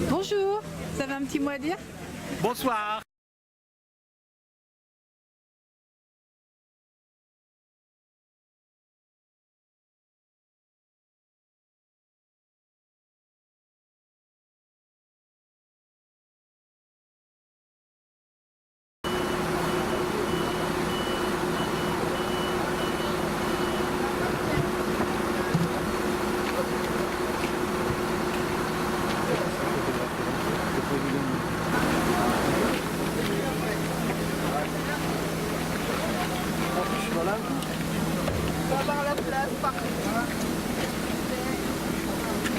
Bonjour, vous avez un petit mot à dire? Bonsoir.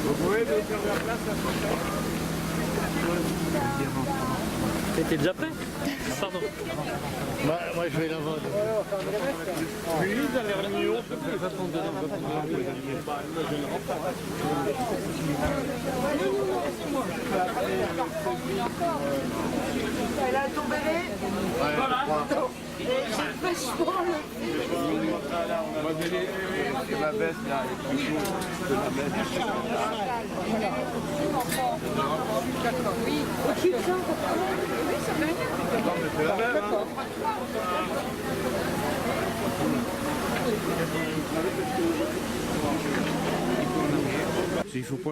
Vous pouvez me faire la place la prochaine. T'étais déjà prêt? Pardon. Moi je vais là-bas. Lui, il a l'air mignon. Va prendre dedans. Elle a ton bébé? Voilà. Et j'ai vachement le C'est ma baisse là, les plus chauds de la baisse. Oui, c'est bien. C'est la même, hein.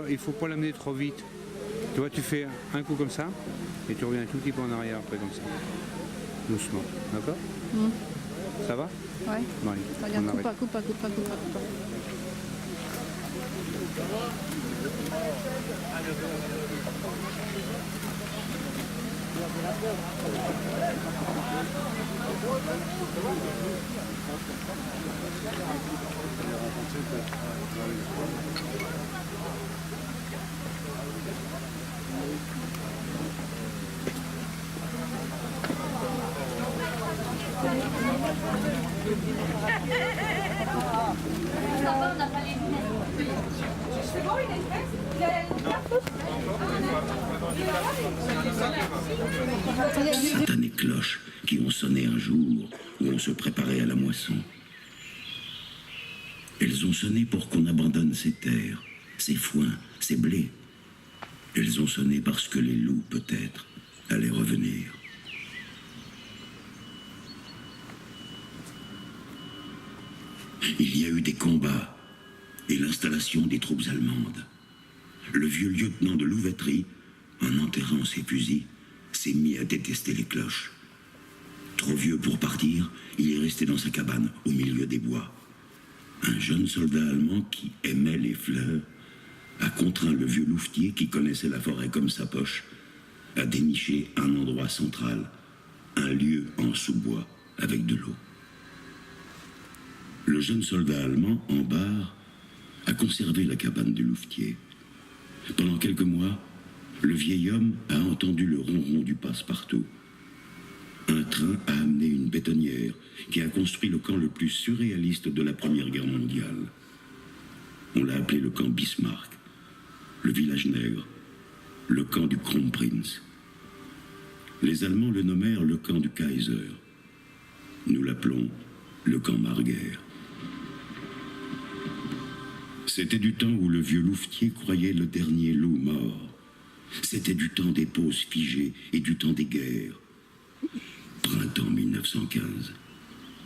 Il faut pas l'amener trop vite. Tu vois, tu fais un coup comme ça, et tu reviens un tout petit peu en arrière après comme ça. Doucement, d'accord? Ça va? Ouais. Bon, allez, Regarde, on coupe arrête. pas, coupe pas, coupe pas, coupe pas, coupe pas. Satanées cloches qui ont sonné un jour où on se préparait à la moisson. Elles ont sonné pour qu'on abandonne ces terres, ces foins, ces blés. Elles ont sonné parce que les loups, peut-être, allaient revenir. Il y a eu des combats et l'installation des troupes allemandes. Le vieux lieutenant de louveterie, en enterrant ses fusils, s'est mis à détester les cloches. Trop vieux pour partir, il est resté dans sa cabane, au milieu des bois. Un jeune soldat allemand qui aimait les fleurs a contraint le vieux louvetier, qui connaissait la forêt comme sa poche, à dénicher un endroit central, un lieu en sous-bois avec de l'eau. Le jeune soldat allemand, en barre, a conservé la cabane du louvetier. Pendant quelques mois, le vieil homme a entendu le ronron du passe-partout. Un train a amené une bétonnière qui a construit le camp le plus surréaliste de la Première Guerre mondiale. On l'a appelé le camp Bismarck, le village nègre, le camp du Kronprinz. Les Allemands le nommèrent le camp du Kaiser. Nous l'appelons le camp Marguerre. C'était du temps où le vieux louvetier croyait le dernier loup mort. C'était du temps des pauses figées et du temps des guerres. Printemps 1915,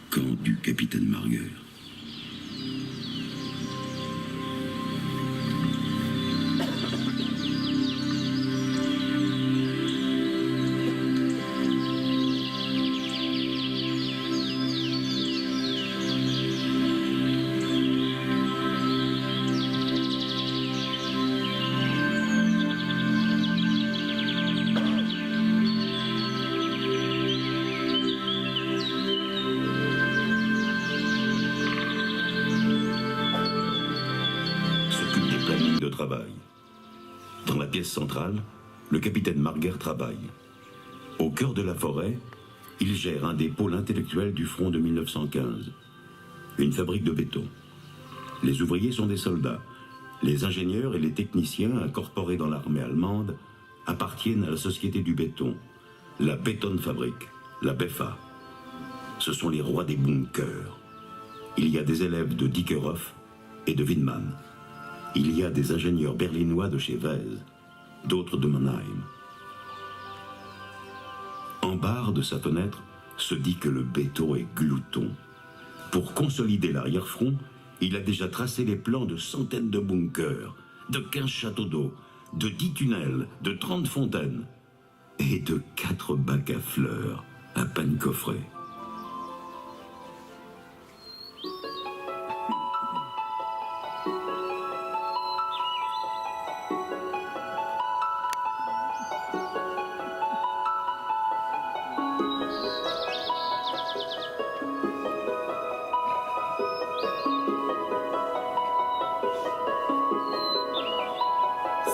camp du capitaine Marguerre. Travail. Dans la pièce centrale, le capitaine Marguerre travaille. Au cœur de la forêt, il gère un des pôles intellectuels du front de 1915. Une fabrique de béton. Les ouvriers sont des soldats. Les ingénieurs et les techniciens incorporés dans l'armée allemande appartiennent à la société du béton, la Betonfabrik, la BEFA. Ce sont les rois des bunkers. Il y a des élèves de Dickerhoff et de Windman. il y a des ingénieurs berlinois de chez Weiss, d'autres de Mannheim. En barre de sa fenêtre se dit que le béton est glouton. Pour consolider l'arrière-front, il a déjà tracé les plans de centaines de bunkers, de 15 châteaux d'eau, de 10 tunnels, de 30 fontaines et de 4 bacs à fleurs à peine coffrés.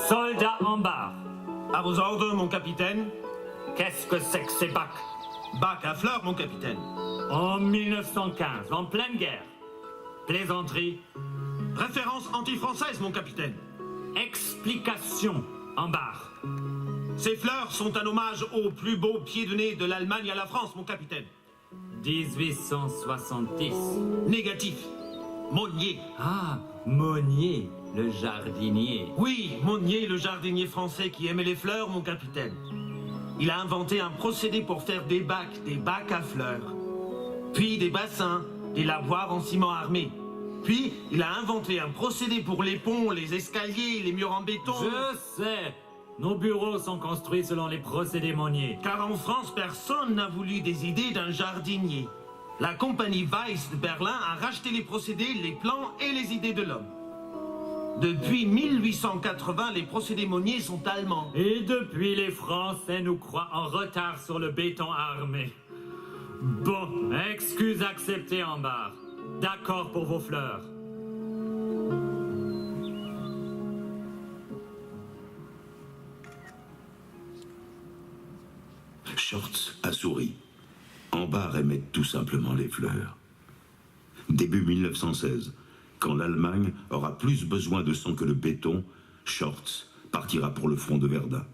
Soldats en barre. À vos ordres, mon capitaine. Qu'est-ce que c'est que ces bacs? Bac à fleurs, mon capitaine. En 1915, en pleine guerre. Plaisanterie. Référence anti-française, mon capitaine. Explication en barre. Ces fleurs sont un hommage au plus beau pied de nez de l'Allemagne à la France, mon capitaine. 1870. Négatif. Monnier. Ah, Monnier, le jardinier. Oui, Monnier, le jardinier français qui aimait les fleurs, mon capitaine. Il a inventé un procédé pour faire des bacs à fleurs. Puis des bassins, des lavoirs en ciment armé. Puis, il a inventé un procédé pour les ponts, les escaliers, les murs en béton. Je sais. Nos bureaux sont construits selon les procédés Monnier. Car en France, personne n'a voulu des idées d'un jardinier. La compagnie Weiss de Berlin a racheté les procédés, les plans et les idées de l'homme. Depuis 1880, les procédés Monnier sont allemands. Et depuis, les Français nous croient en retard sur le béton armé. Bon, excuse acceptée en barre. D'accord pour vos fleurs. Shorts a souri. Ambar aimait tout simplement les fleurs. Début 1916, quand l'Allemagne aura plus besoin de sang que le béton, Shorts partira pour le front de Verdun.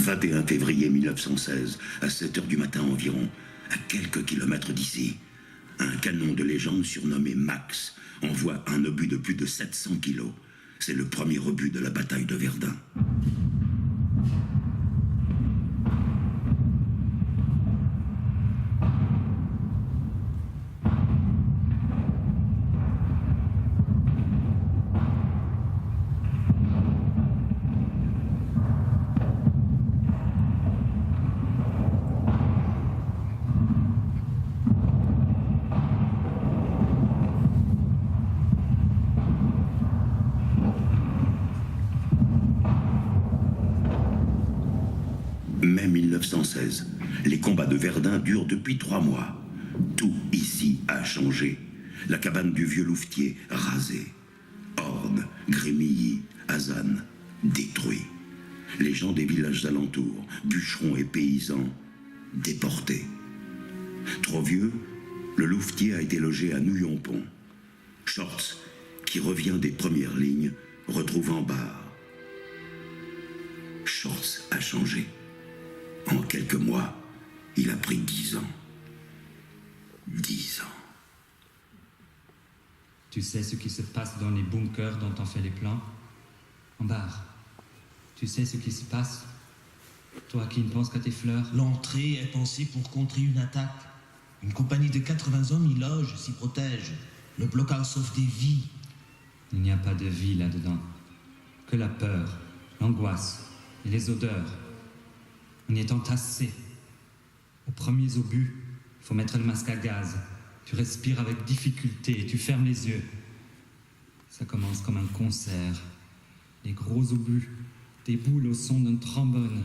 « 21 février 1916, à 7 h du matin environ, à quelques kilomètres d'ici, un canon de légende surnommé Max envoie un obus de plus de 700 kilos. C'est le premier obus de la bataille de Verdun. Mai 1916, les combats de Verdun durent depuis 3 mois. Tout ici a changé. La cabane du vieux louvetier rasée. Orne, Grémilly, Hazanne, détruits. Les gens des villages alentours, bûcherons et paysans, déportés. Trop vieux, le louvetier a été logé à Nouillon-Pont. Shorts, qui revient des premières lignes, retrouve Ambar. Schwartz a changé. En quelques mois, il a pris 10 ans. 10 ans. Tu sais ce qui se passe dans les bunkers dont on fait les plans? Ambar, tu sais ce qui se passe? Toi qui ne penses qu'à tes fleurs? L'entrée est pensée pour contrer une attaque. Une compagnie de 80 hommes y loge, s'y protège. Le blockhouse sauve des vies. Il n'y a pas de vie là-dedans. Que la peur, l'angoisse et les odeurs. On y est entassé. Aux premiers obus, il faut mettre le masque à gaz. Tu respires avec difficulté et tu fermes les yeux. Ça commence comme un concert. Les gros obus, des boules au son d'un trombone.